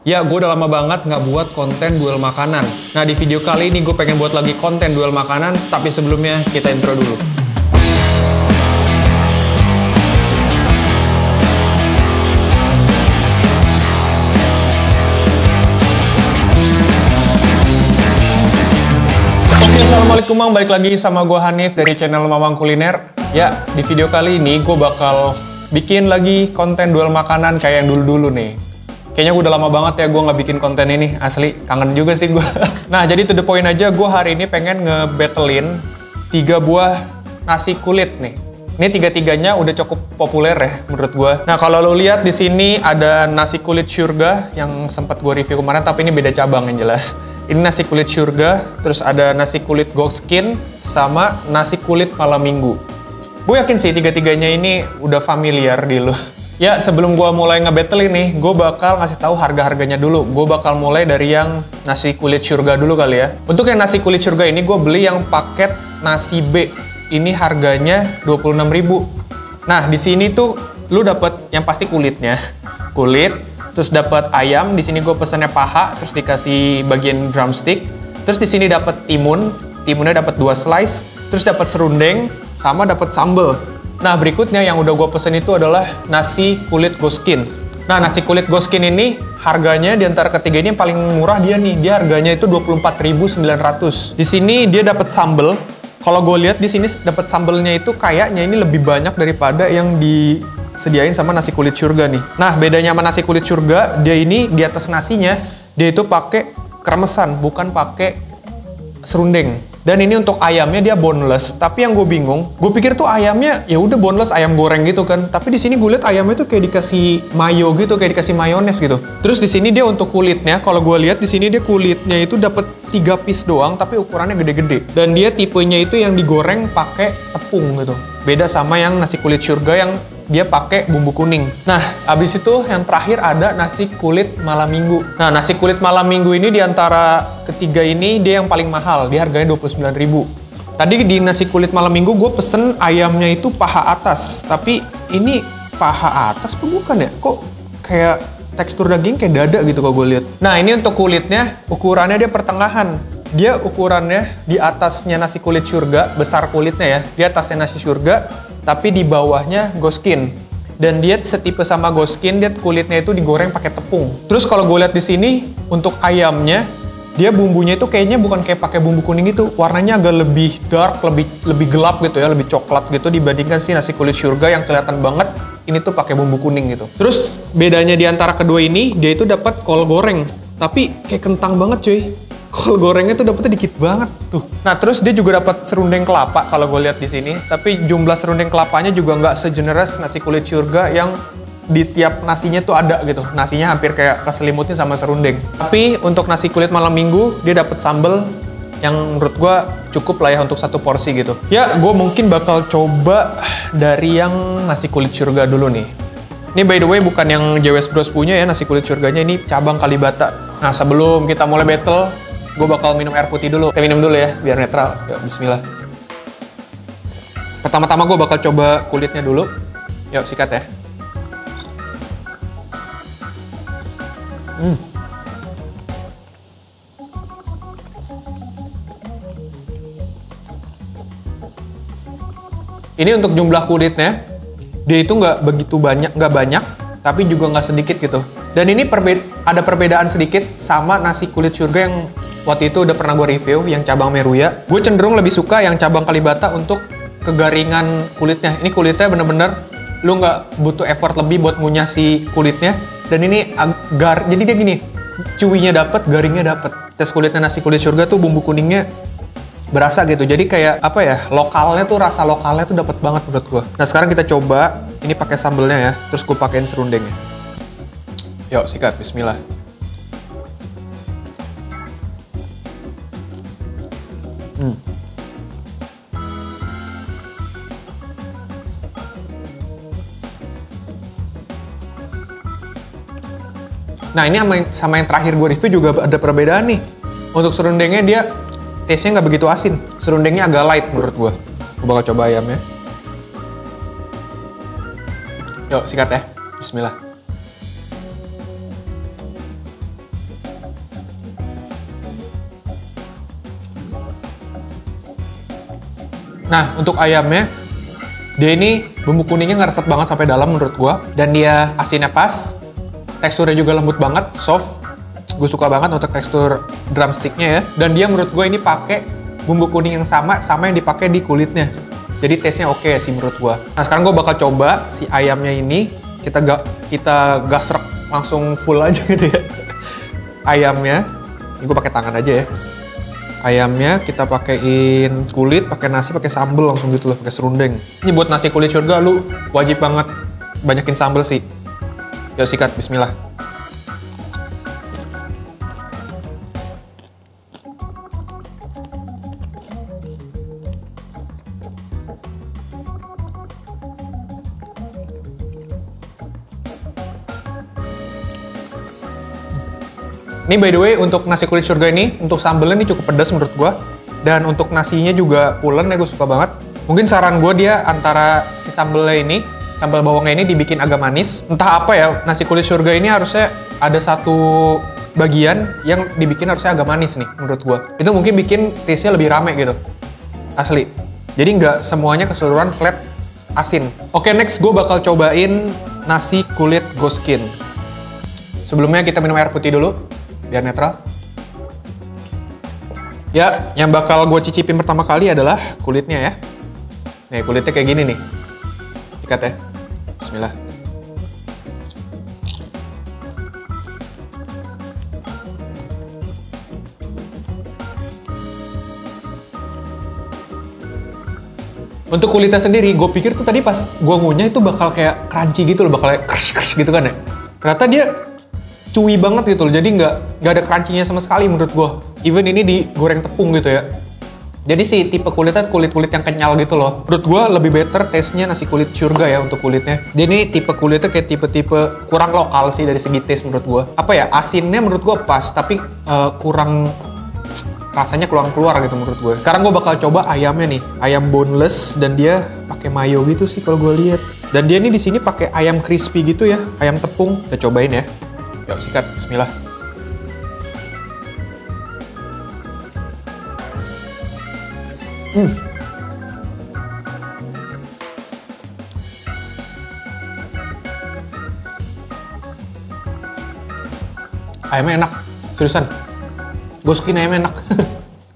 Ya, gue udah lama banget nggak buat konten duel makanan. Nah, di video kali ini gue pengen buat lagi konten duel makanan, tapi sebelumnya kita intro dulu. Oke, assalamualaikum Mang, balik lagi sama gue Hanif dari channel Mamang Kuliner. Ya, di video kali ini gue bakal bikin lagi konten duel makanan kayak yang dulu-dulu nih. Kayaknya gue udah lama banget ya gue nggak bikin konten ini, asli kangen juga sih gue. Nah, jadi to the point aja, gue hari ini pengen nge-battlein 3 buah nasi kulit nih. Ini tiga-tiganya udah cukup populer ya menurut gue. Nah, kalau lo lihat di sini ada nasi kulit surga yang sempat gue review kemarin, tapi ini beda cabang yang jelas. Ini nasi kulit surga, terus ada nasi kulit Ghoskin, sama nasi kulit malam minggu. Gue yakin sih tiga-tiganya ini udah familiar di lo. Ya, sebelum gue mulai nge-battle ini, gue bakal ngasih tahu harga-harganya dulu. Gue bakal mulai dari yang nasi kulit surga dulu kali ya. Untuk yang nasi kulit surga ini, gue beli yang paket nasi B. Ini harganya 26.000. Nah, di sini tuh lu dapet yang pasti kulitnya. Kulit, terus dapat ayam. Di sini gue pesannya paha, terus dikasih bagian drumstick. Terus di sini dapat timun. Timunnya dapat 2 slice. Terus dapat serundeng, sama dapat sambal. Nah, berikutnya yang udah gue pesen itu adalah nasi kulit Ghoskin. Nah, nasi kulit Ghoskin ini harganya di antara ketiga ini yang paling murah dia nih. Dia harganya itu 24.900. Di sini dia dapat sambal. Kalau gue lihat di sini dapat sambalnya itu kayaknya ini lebih banyak daripada yang disediain sama nasi kulit surga nih. Nah, bedanya sama nasi kulit surga, dia ini di atas nasinya dia itu pakai kremesan, bukan pakai serundeng. Dan ini untuk ayamnya dia boneless, tapi yang gue bingung, gue pikir tuh ayamnya ya udah boneless, ayam goreng gitu kan. Tapi di sini gue lihat ayamnya tuh kayak dikasih mayo gitu, kayak dikasih mayones gitu. Terus di sini dia untuk kulitnya, kalau gue lihat di sini dia kulitnya itu dapat 3 piece doang, tapi ukurannya gede-gede. Dan dia tipenya itu yang digoreng pakai tepung gitu. Beda sama yang nasi kulit surga yang dia pakai bumbu kuning. Nah, abis itu yang terakhir ada nasi kulit malam minggu. Nah, nasi kulit malam minggu ini diantara ketiga ini dia yang paling mahal. Dia harganya 29.000. Tadi di nasi kulit malam minggu gue pesen ayamnya itu paha atas. Tapi ini paha atas apa bukan ya? Kok kayak tekstur daging kayak dada gitu kalau gue lihat. Nah, ini untuk kulitnya, ukurannya dia pertengahan. Dia ukurannya di atasnya nasi kulit surga, besar kulitnya ya. Di atasnya nasi surga, tapi di bawahnya Ghoskin. Dan dia setipe sama Ghoskin, dia kulitnya itu digoreng pakai tepung. Terus kalau gue lihat di sini untuk ayamnya, dia bumbunya itu kayaknya bukan kayak pakai bumbu kuning gitu. Warnanya agak lebih dark, lebih gelap gitu ya, lebih coklat gitu dibandingkan si nasi kulit surga yang kelihatan banget ini tuh pakai bumbu kuning gitu. Terus bedanya di antara kedua ini, dia itu dapat kol goreng, tapi kayak kentang banget cuy. Kol gorengnya tuh dapetnya dikit banget tuh. Nah, terus dia juga dapat serundeng kelapa kalau gue lihat di sini. Tapi jumlah serundeng kelapanya juga nggak segenerous nasi kulit surga yang di tiap nasinya tuh ada gitu. Nasinya hampir kayak keselimutin sama serundeng. Tapi untuk nasi kulit malam minggu dia dapat sambal yang menurut gue cukup lah ya untuk satu porsi gitu. Ya, gue mungkin bakal coba dari yang nasi kulit surga dulu nih. Ini by the way bukan yang JWS Bros punya ya nasi kulit surganya, ini cabang Kalibata. Nah, sebelum kita mulai battle, gue bakal minum air putih dulu. Kita minum dulu ya, biar netral. Yuk, bismillah. Pertama-tama gue bakal coba kulitnya dulu. Yuk, sikat ya. Ini untuk jumlah kulitnya, dia itu nggak begitu banyak, nggak banyak, tapi juga nggak sedikit gitu. Dan ini ada perbedaan sedikit sama nasi kulit surga yang waktu itu udah pernah gue review, yang cabang Meruya. Gue cenderung lebih suka yang cabang Kalibata untuk kegaringan kulitnya. Ini kulitnya bener-bener lu nggak butuh effort lebih buat ngunyah si kulitnya. Dan ini jadi dia gini, cuinya dapet, garingnya dapet. Tes kulitnya nasi kulit surga tuh bumbu kuningnya berasa gitu. Jadi kayak apa ya, lokalnya tuh, rasa lokalnya tuh dapet banget menurut gue. Nah, sekarang kita coba ini pakai sambelnya ya, terus gue pakein serundengnya. Yuk, sikat, bismillah. Nah, ini sama yang terakhir gue review juga ada perbedaan nih. Untuk serundengnya dia taste-nya nggak begitu asin. Serundengnya agak light menurut gue. Gue bakal coba ayamnya. Yuk, sikat ya. Bismillah. Nah, untuk ayamnya, dia ini bumbu kuningnya ngeresep banget sampai dalam menurut gua. Dan dia asinnya pas, teksturnya juga lembut banget, soft. Gue suka banget untuk tekstur drumsticknya ya. Dan dia menurut gue ini pakai bumbu kuning yang sama yang dipakai di kulitnya. Jadi taste-nya oke sih menurut gua. Nah, sekarang gue bakal coba si ayamnya ini. Kita gasrek langsung full aja gitu ya. Ayamnya, ini gue pakai tangan aja ya. Ayamnya kita pakein kulit, pakai nasi, pakai sambel langsung gitu loh, pakai serundeng. Ini buat nasi kulit surga lu wajib banget banyakin sambel sih. Yuk sikat, bismillah. Ini by the way, untuk nasi kulit surga ini, untuk sambelnya ini cukup pedas menurut gua. Dan untuk nasinya juga pulen ya, gue suka banget. Mungkin saran gue dia antara si sambelnya ini, sambal bawangnya ini dibikin agak manis. Entah apa ya, nasi kulit surga ini harusnya ada satu bagian yang dibikin harusnya agak manis nih menurut gua. Itu mungkin bikin taste-nya lebih rame gitu. Asli. Jadi nggak semuanya keseluruhan flat asin. Oke, next gue bakal cobain nasi kulit ghoskin. Sebelumnya kita minum air putih dulu, biar netral. Ya, yang bakal gue cicipin pertama kali adalah kulitnya ya. Nih, kulitnya kayak gini nih. Ikat ya. Bismillah. Untuk kulitnya sendiri, gue pikir tuh tadi pas gue ngunyah itu bakal kayak crunchy gitu loh, bakal kayak kers gitu kan ya. Ternyata dia chewy banget gitu loh, jadi nggak ada crunchy-nya sama sekali menurut gue. Even ini digoreng tepung gitu ya. Jadi si tipe kulitnya kulit-kulit yang kenyal gitu loh. Menurut gue lebih better taste-nya nasi kulit surga ya untuk kulitnya. Jadi ini tipe kulitnya kayak tipe-tipe kurang lokal sih dari segi taste menurut gue. Apa ya, asinnya menurut gue pas, tapi kurang rasanya keluar gitu menurut gue. Sekarang gue bakal coba ayamnya nih, ayam boneless dan dia pakai mayo gitu sih kalau gue lihat. Dan dia nih di sini pakai ayam crispy gitu ya, ayam tepung. Kita cobain ya. Yuk sikat, bismillah. Ayamnya enak, seriusan. Ghoskin ayamnya enak.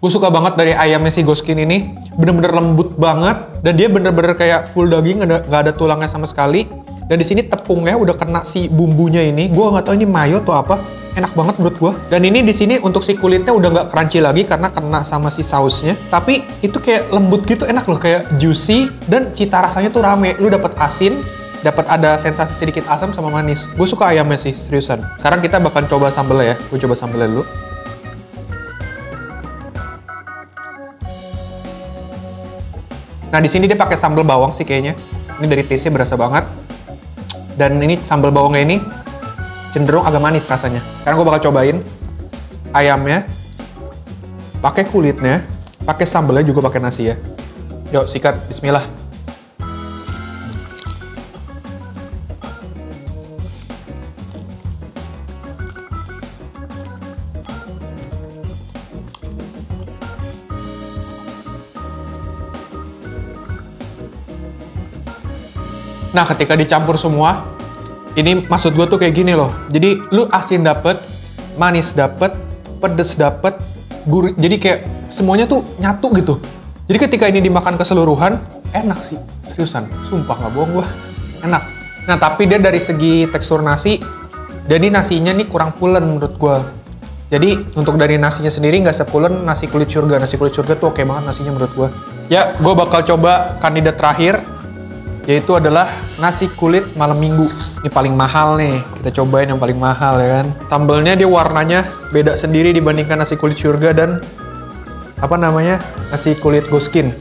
Gue suka banget dari ayamnya si ghoskin ini. Bener-bener lembut banget. Dan dia bener-bener kayak full daging, nggak ada tulangnya sama sekali. Dan di sini tepungnya udah kena si bumbunya ini. Gue nggak tahu ini mayo atau apa. Enak banget menurut gue. Dan ini di sini untuk si kulitnya udah nggak crunchy lagi karena kena sama si sausnya. Tapi itu kayak lembut gitu, enak loh, kayak juicy. Dan cita rasanya tuh rame. Lu dapet asin, dapat ada sensasi sedikit asam sama manis. Gue suka ayamnya sih, seriusan. Sekarang kita bakal coba sambelnya ya. Gue coba sambelnya dulu. Nah, di sini dia pakai sambal bawang sih kayaknya. Ini dari taste-nya berasa banget. Dan ini sambal bawangnya ini cenderung agak manis rasanya. Sekarang gue bakal cobain ayamnya. Pakai kulitnya, pakai sambalnya juga pakai nasi ya. Yuk, sikat. Bismillah. Nah, ketika dicampur semua, ini maksud gue tuh kayak gini loh. Jadi, lu asin dapet, manis dapet, pedes dapet, gurih. Jadi kayak semuanya tuh nyatu gitu. Jadi ketika ini dimakan keseluruhan, enak sih. Seriusan, sumpah nggak bohong gue. Enak. Nah, tapi dia dari segi tekstur nasi, jadi nasinya nih kurang pulen menurut gue. Jadi, untuk dari nasinya sendiri nggak sepulen nasi kulit surga. Nasi kulit surga tuh oke banget nasinya menurut gue. Ya, gue bakal coba kandidat terakhir, yaitu adalah nasi kulit malam minggu. Ini paling mahal nih, kita cobain yang paling mahal ya kan. Sambelnya dia warnanya beda sendiri dibandingkan nasi kulit surga dan apa namanya, nasi kulit ghoskin.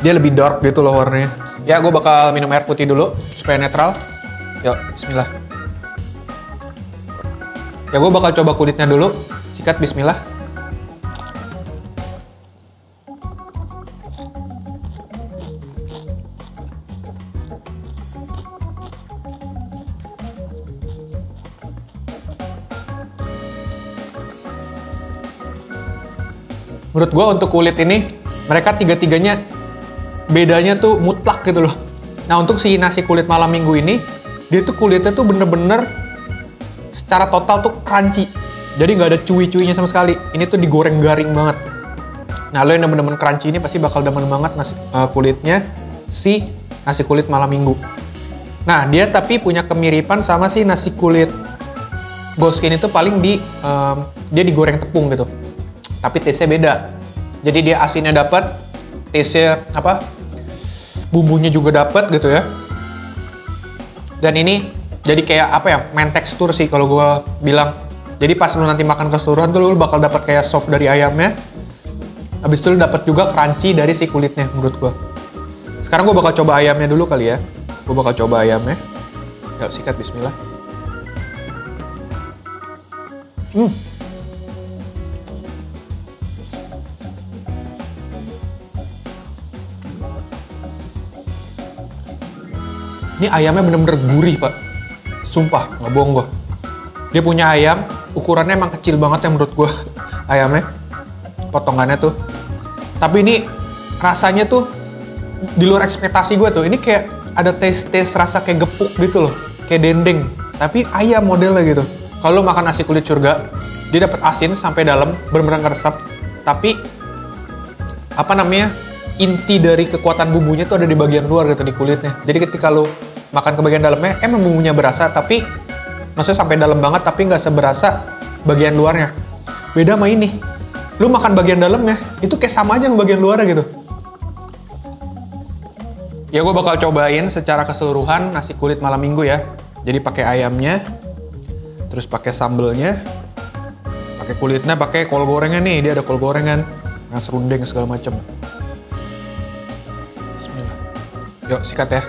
Dia lebih dark gitu loh warnanya. Ya, gue bakal minum air putih dulu supaya netral. Yuk, bismillah. Ya, gue bakal coba kulitnya dulu. Sikat, bismillah. Menurut gue untuk kulit ini, mereka tiga-tiganya bedanya tuh mutlak gitu loh. Nah untuk si nasi kulit malam minggu ini, dia tuh kulitnya tuh bener-bener secara total tuh crunchy. Jadi nggak ada cuy-cuynya sama sekali. Ini tuh digoreng garing banget. Nah lo yang demen-demen crunchy ini pasti bakal demen banget kulitnya si nasi kulit malam minggu. Nah dia tapi punya kemiripan sama si nasi kulit Ghoskin itu paling dia digoreng tepung gitu. Tapi taste-nya beda. Jadi dia asinnya dapat, taste-nya bumbunya juga dapat gitu ya. Dan ini jadi kayak main tekstur sih kalau gue bilang. Jadi pas lu nanti makan keseluruhan tuh lu bakal dapat kayak soft dari ayamnya. Habis itu lu dapat juga crunchy dari si kulitnya menurut gue. Sekarang gue bakal coba ayamnya dulu kali ya. Gue bakal coba ayamnya. Yuk sikat, bismillah. Ini ayamnya bener-bener gurih, Pak. Sumpah, nggak bohong gue. Dia punya ayam, ukurannya emang kecil banget ya menurut gue. Ayamnya, potongannya tuh. Tapi ini rasanya tuh di luar ekspektasi gue tuh. Ini kayak ada taste rasa kayak gepuk gitu loh. Kayak dendeng. Tapi ayam modelnya gitu. Kalau makan nasi kulit surga, dia dapat asin sampai dalam, bener-bener ngeresep. Tapi inti dari kekuatan bumbunya tuh ada di bagian luar gitu, di kulitnya. Jadi ketika lu makan ke bagian dalamnya, emang bumbunya berasa, tapi maksudnya sampai dalam banget, tapi nggak seberasa bagian luarnya. Beda sama ini. Lu makan bagian dalamnya, itu kayak sama aja sama bagian luarnya gitu. Ya gue bakal cobain secara keseluruhan nasi kulit malam minggu ya. Jadi pakai ayamnya, terus pakai sambelnya, pakai kulitnya, pakai kol gorengan nih. Dia ada kol gorengan, yang serundeng segala macam. Bismillah. Yuk sikat ya.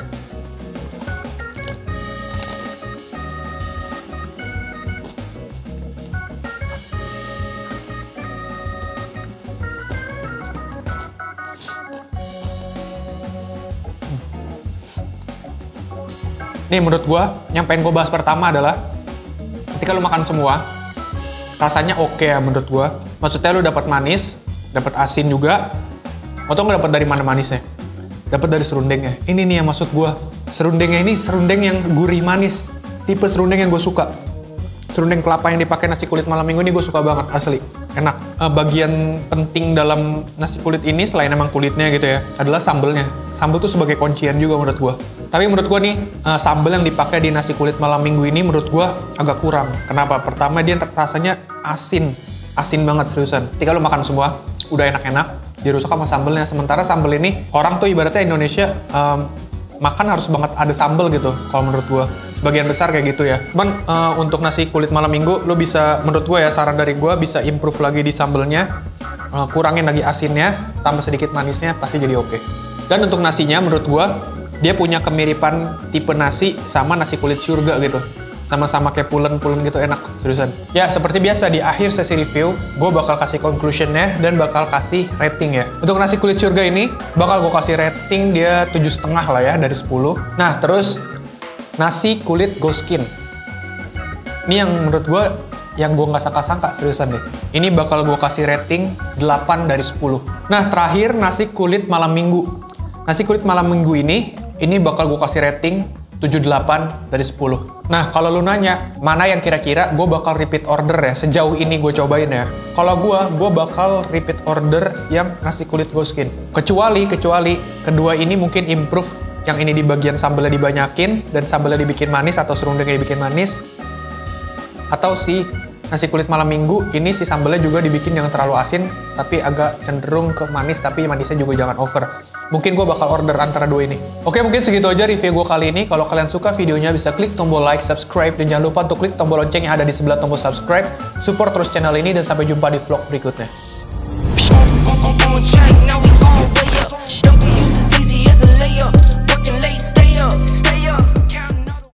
Nih menurut gue, yang pengen gue bahas pertama adalah ketika lu makan semua, rasanya oke ya menurut gue. Maksudnya lu dapat manis, dapat asin juga. Mau tau nggak dapat dari mana manisnya? Dapat dari serundengnya. Ini nih yang maksud gue. Serundengnya ini serundeng yang gurih manis. Tipe serundeng yang gue suka. Serundeng kelapa yang dipakai nasi kulit malam minggu ini gue suka banget, asli. Enak. Bagian penting dalam nasi kulit ini selain emang kulitnya gitu ya, adalah sambelnya. Sambel tuh sebagai kuncian juga menurut gue. Tapi menurut gue nih, sambal yang dipakai di nasi kulit malam minggu ini menurut gue agak kurang. Kenapa? Pertama dia rasanya asin. Asin banget seriusan. Ketika lu makan semua, udah enak-enak, dirusak sama sambelnya. Sementara sambel ini, orang tuh ibaratnya Indonesia makan harus banget ada sambel gitu, kalau menurut gue. Sebagian besar kayak gitu ya. Cuman untuk nasi kulit malam minggu, lu bisa, menurut gue ya, saran dari gue bisa improve lagi di sambelnya. Kurangin lagi asinnya, tambah sedikit manisnya, pasti jadi oke. Dan untuk nasinya menurut gue, dia punya kemiripan tipe nasi sama nasi kulit surga gitu. Sama-sama kayak pulen-pulen gitu, enak, seriusan. Ya, seperti biasa di akhir sesi review, gue bakal kasih conclusionnya dan bakal kasih rating ya. Untuk nasi kulit surga ini, bakal gue kasih rating dia 7,5 lah ya, dari 10. Nah, terus nasi kulit Ghoskin. Ini yang menurut gue, yang gue nggak sangka-sangka, seriusan deh. Ini bakal gue kasih rating 8 dari 10. Nah, terakhir nasi kulit malam minggu. Nasi kulit malam minggu ini bakal gue kasih rating 7,8 dari 10. Nah, kalau lu nanya, mana yang kira-kira gue bakal repeat order ya, sejauh ini gue cobain ya. Kalau gue bakal repeat order yang nasi kulit Ghoskin. Kecuali kedua ini mungkin improve, yang ini di bagian sambelnya dibanyakin, dan sambelnya dibikin manis, atau serundengnya dibikin manis. Atau si nasi kulit malam minggu, ini si sambelnya juga dibikin yang terlalu asin, tapi agak cenderung ke manis, tapi manisnya juga jangan over. Mungkin gue bakal order antara dua ini. Oke, mungkin segitu aja review gue kali ini. Kalau kalian suka videonya, bisa klik tombol like, subscribe, dan jangan lupa untuk klik tombol lonceng yang ada di sebelah tombol subscribe. Support terus channel ini, dan sampai jumpa di vlog berikutnya.